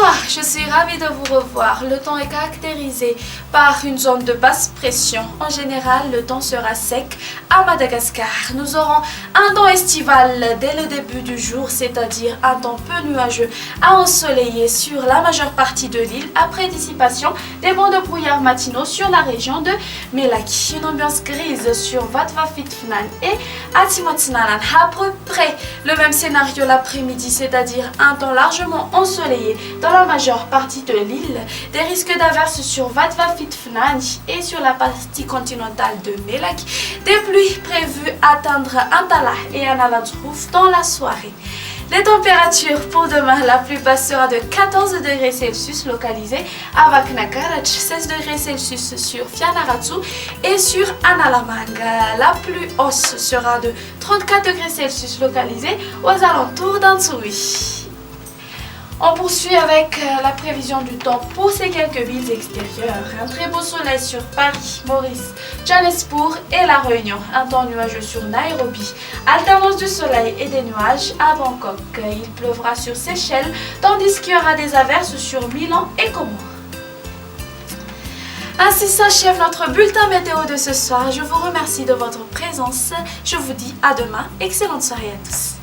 Bonsoir, je suis ravie de vous revoir. Le temps est caractérisé par une zone de basse pression. En général, le temps sera sec à Madagascar. Nous aurons un temps estival dès le début du jour, c'est-à-dire un temps peu nuageux à ensoleillé sur la majeure partie de l'île après dissipation des bancs de brouillard matinaux sur la région de Melaky. Une ambiance grise sur Vatvafitfnan et Atimotsnanan. À peu près le même scénario l'après-midi, c'est-à-dire un temps largement ensoleillé dans la majeure partie de l'île, des risques d'averses sur Vatvafitfnan et sur la partie continentale de Melaky, des pluies prévues atteindre Antala et Analadrouf dans la soirée. Les températures pour demain, la plus basse sera de 14 degrés Celsius localisée à Vaknakarach, 16 degrés Celsius sur Fianarantsoa et sur Analamanga. La plus hausse sera de 34 degrés Celsius localisée aux alentours d'Antsui. On poursuit avec la prévision du temps pour ces quelques villes extérieures. Un très beau soleil sur Paris, Maurice, Johannesburg et La Réunion. Un temps nuageux sur Nairobi. Alternance du soleil et des nuages à Bangkok. Il pleuvra sur Seychelles, tandis qu'il y aura des averses sur Milan et Comores. Ainsi s'achève notre bulletin météo de ce soir. Je vous remercie de votre présence. Je vous dis à demain. Excellente soirée à tous.